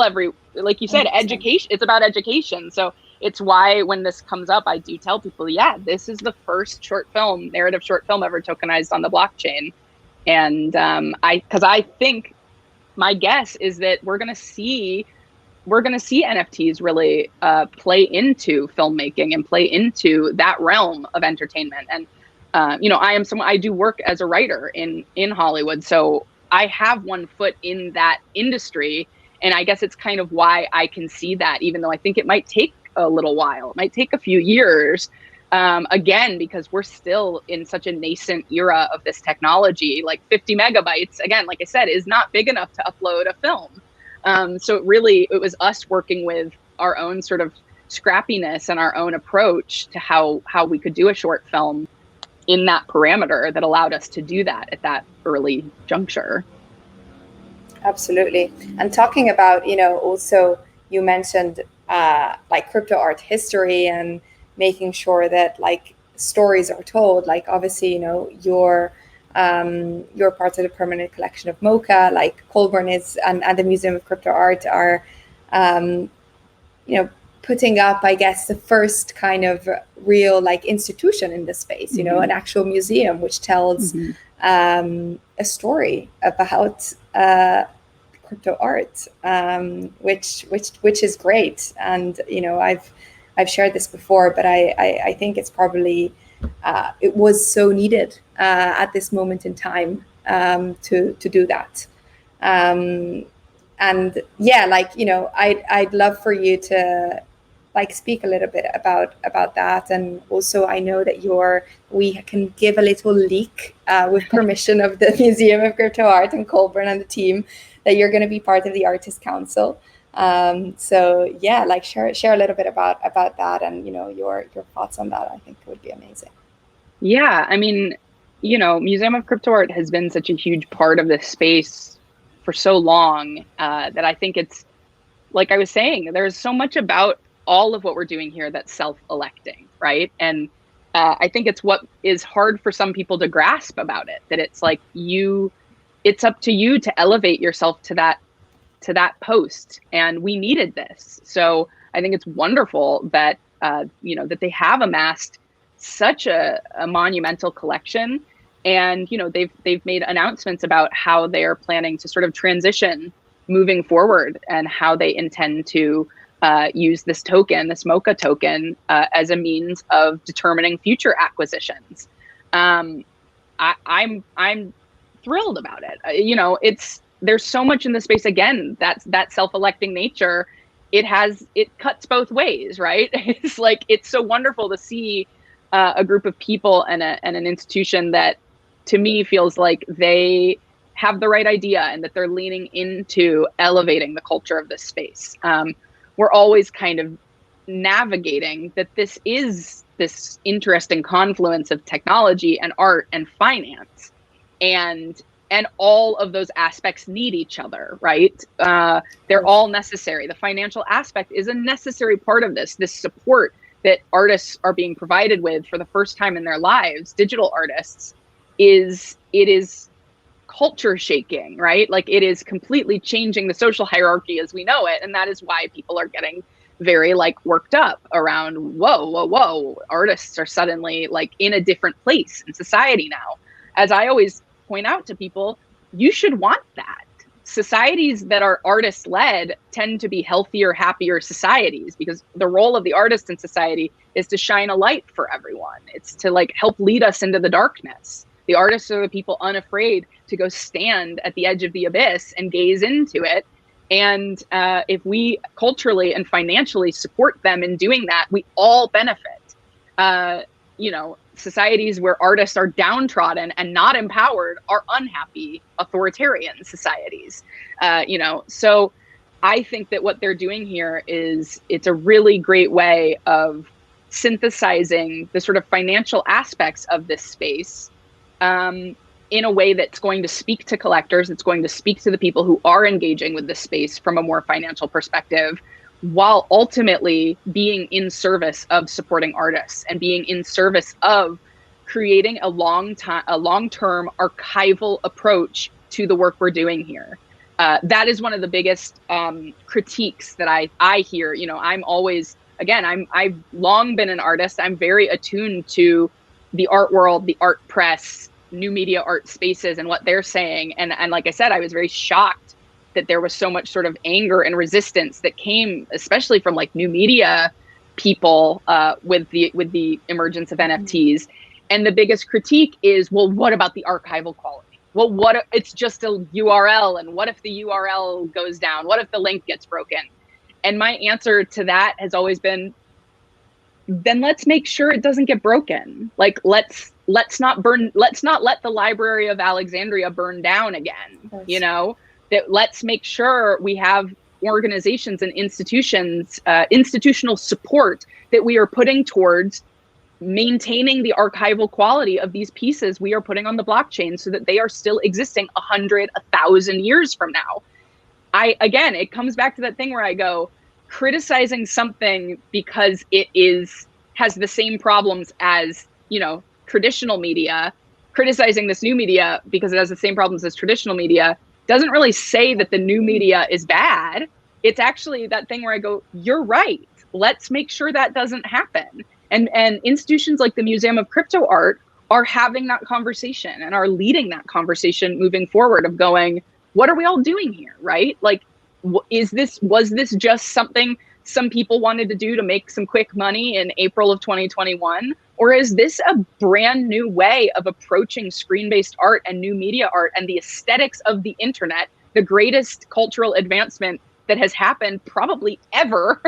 like you said, 100%. Education. It's about education. So it's why when this comes up, I do tell people, this is the first narrative short film ever tokenized on the blockchain. And because I think my guess is that we're gonna see NFTs really play into filmmaking and play into that realm of entertainment. And I do work as a writer in Hollywood, so I have one foot in that industry, and I guess it's kind of why I can see that, even though I think it might take a little while, it might take a few years. Again, because we're still in such a nascent era of this technology. Like 50 megabytes, again, like I said, is not big enough to upload a film. So it was us working with our own sort of scrappiness and our own approach to how we could do a short film in that parameter that allowed us to do that at that early juncture. Absolutely. And talking about, also you mentioned like crypto art history and making sure that like stories are told. Like obviously, you're part of the permanent collection of MoCA, like Colburn is, and the Museum of Crypto Art are, putting up, I guess, the first kind of real like institution in this space, an actual museum which tells a story about crypto art, which is great. And I've shared this before, but I think it's probably it was so needed at this moment in time to do that. And yeah, like I'd love for you to like speak a little bit about that. And also I know that we can give a little leak with permission of the Museum of Crypto Art and Colburn and the team that you're going to be part of the Artist Council. So yeah, like share a little bit about that and your thoughts on that. I think would be amazing. Yeah, I mean, Museum of Crypto Art has been such a huge part of this space for so long that I think it's, like I was saying, there's so much about all of what we're doing here that's self-electing, right? And I think it's what is hard for some people to grasp about it, that it's like it's up to you to elevate yourself to that post, and we needed this. So I think it's wonderful that that they have amassed such a monumental collection, and they've made announcements about how they're planning to sort of transition moving forward and how they intend to use this token, this MoCA token, as a means of determining future acquisitions. I'm thrilled about it. There's so much in the space. Again, that self-electing nature. It cuts both ways, right? It's like, it's so wonderful to see a group of people and an institution that, to me, feels like they have the right idea and that they're leaning into elevating the culture of this space. We're always kind of navigating that this is this interesting confluence of technology and art and finance, and all of those aspects need each other, right? They're all necessary. The financial aspect is a necessary part of this support that artists are being provided with for the first time in their lives. Digital artists is culture shaking, right? Like, it is completely changing the social hierarchy as we know it. And that is why people are getting very like worked up around, whoa, artists are suddenly like in a different place in society now. As I always point out to people, you should want that. Societies that are artist led tend to be healthier, happier societies, because the role of the artist in society is to shine a light for everyone. It's to like help lead us into the darkness. The artists are the people unafraid to go stand at the edge of the abyss and gaze into it. And if we culturally and financially support them in doing that, we all benefit. Societies where artists are downtrodden and not empowered are unhappy, authoritarian societies. So I think that what they're doing here it's a really great way of synthesizing the sort of financial aspects of this space in a way that's going to speak to collectors, it's going to speak to the people who are engaging with this space from a more financial perspective, while ultimately being in service of supporting artists and being in service of creating a long-term archival approach to the work we're doing here. That is one of the biggest critiques that I hear. I'm always, again, I've long been an artist. I'm very attuned to the art world, the art press, new media art spaces, and what they're saying. And like I said, I was very shocked that there was so much sort of anger and resistance that came, especially from like new media people with the emergence of NFTs. And the biggest critique is, well, what about the archival quality? Well, what, it's just a URL, and what if the URL goes down? What if the link gets broken? And my answer to that has always been, then let's make sure it doesn't get broken. Like, let's not let the Library of Alexandria burn down again. Yes. You know, that let's make sure we have organizations and institutions, institutional support that we are putting towards maintaining the archival quality of these pieces we are putting on the blockchain, so that they are still existing 100, 1,000 years from now. Again, it comes back to that thing where I go, criticizing something because it has the same problems as, you know, traditional media, criticizing this new media because it has the same problems as traditional media, doesn't really say that the new media is bad. It's actually that thing where I go, you're right. Let's make sure that doesn't happen. And institutions like the Museum of Crypto Art are having that conversation and are leading that conversation moving forward of going, what are we all doing here, right? Like, was this just something some people wanted to do to make some quick money in April of 2021? Or is this a brand new way of approaching screen-based art and new media art and the aesthetics of the internet, the greatest cultural advancement that has happened probably ever?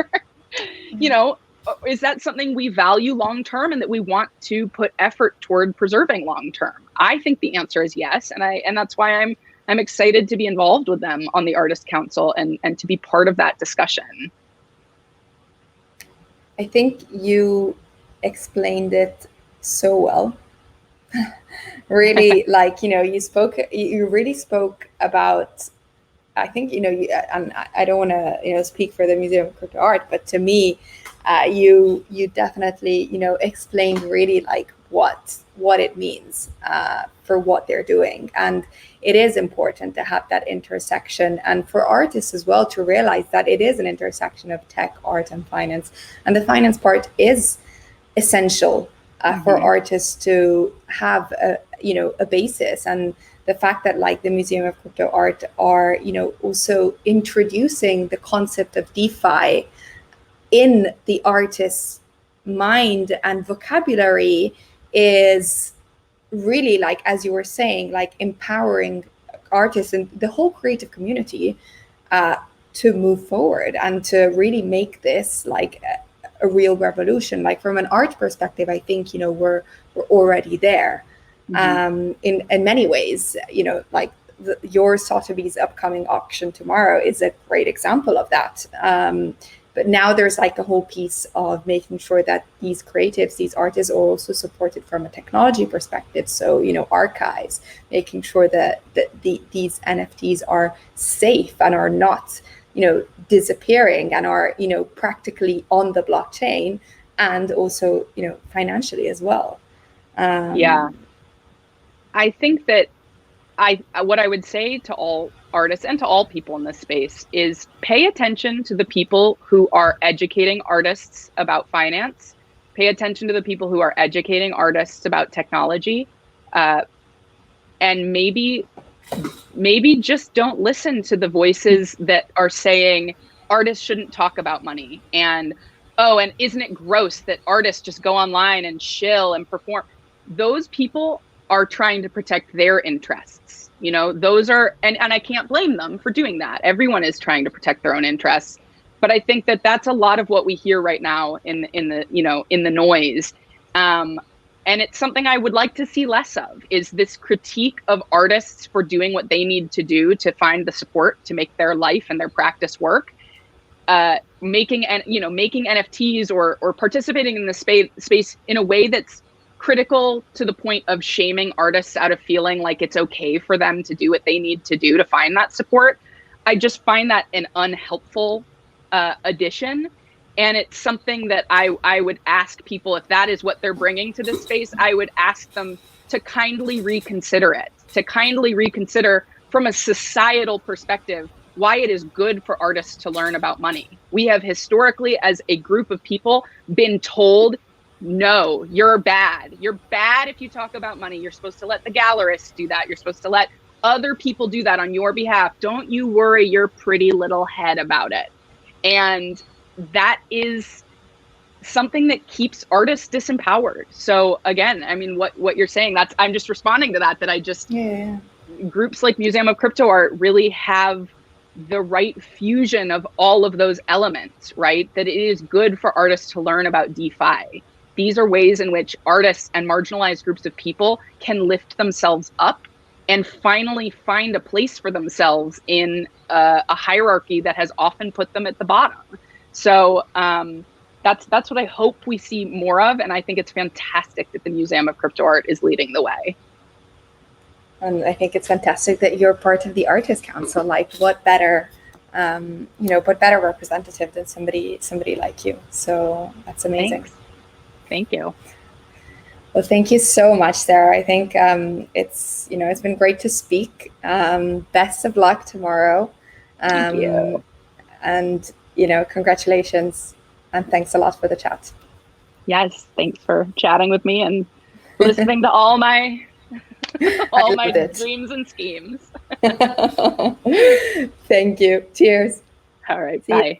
You know, is that something we value long-term and that we want to put effort toward preserving long-term? I think the answer is yes. And that's why I'm excited to be involved with them on the Artist Council and to be part of that discussion. I think you explained it so well. Really, like, you know, you really spoke about, I think, you know, and I don't want to, you know, speak for the Museum of Crypto Art, but to me, you definitely, you know, explained really like what it means for what they're doing. And it is important to have that intersection, and for artists as well to realize that it is an intersection of tech, art, and finance. And the finance part is essential for artists to have a basis. And the fact that like the Museum of Crypto Art are, you know, also introducing the concept of DeFi in the artist's mind and vocabulary is really, like, as you were saying, like empowering artists and the whole creative community to move forward and to really make this like a real revolution. Like from an art perspective, I think, you know, we're already there. In many ways, you know, like your Sotheby's upcoming auction tomorrow is a great example of that. But now there's like a whole piece of making sure that these creatives, these artists are also supported from a technology perspective. So, you know, archives, making sure that these NFTs are safe and are not, you know, disappearing and are, you know, practically on the blockchain, and also, you know, financially as well. Yeah. I think that what I would say to all artists and to all people in this space is pay attention to the people who are educating artists about finance, pay attention to the people who are educating artists about technology, and maybe just don't listen to the voices that are saying artists shouldn't talk about money, and and isn't it gross that artists just go online and chill and perform. Those people are trying to protect their interests. You know, those are, and I can't blame them for doing that. Everyone is trying to protect their own interests. But I think that that's a lot of what we hear right now in the noise. And it's something I would like to see less of, is this critique of artists for doing what they need to do to find the support to make their life and their practice work. Making NFTs or participating in the space in a way that's critical to the point of shaming artists out of feeling like it's okay for them to do what they need to do to find that support. I just find that an unhelpful addition. And it's something that I would ask people, if that is what they're bringing to this space, I would ask them to kindly reconsider it, to kindly reconsider from a societal perspective why it is good for artists to learn about money. We have historically, as a group of people, been told, no, you're bad. You're bad if you talk about money. You're supposed to let the gallerists do that. You're supposed to let other people do that on your behalf. Don't you worry your pretty little head about it. And that is something that keeps artists disempowered. So again, I mean, what you're saying, I'm just responding to that I just, Yeah. Groups like Museum of Crypto Art really have the right fusion of all of those elements, right? That it is good for artists to learn about DeFi. These are ways in which artists and marginalized groups of people can lift themselves up and finally find a place for themselves in a hierarchy that has often put them at the bottom. So that's what I hope we see more of. And I think it's fantastic that the Museum of Crypto Art is leading the way. And I think it's fantastic that you're part of the Artist Council. Like, what better, what better representative than somebody like you? So that's amazing. Thanks. Thank you. Well, thank you so much, Sarah. I think it's been great to speak. Best of luck tomorrow. Thank you. And congratulations, and thanks a lot for the chat. Yes, thanks for chatting with me and listening to all my dreams and schemes. Thank you. Cheers. All right. Bye.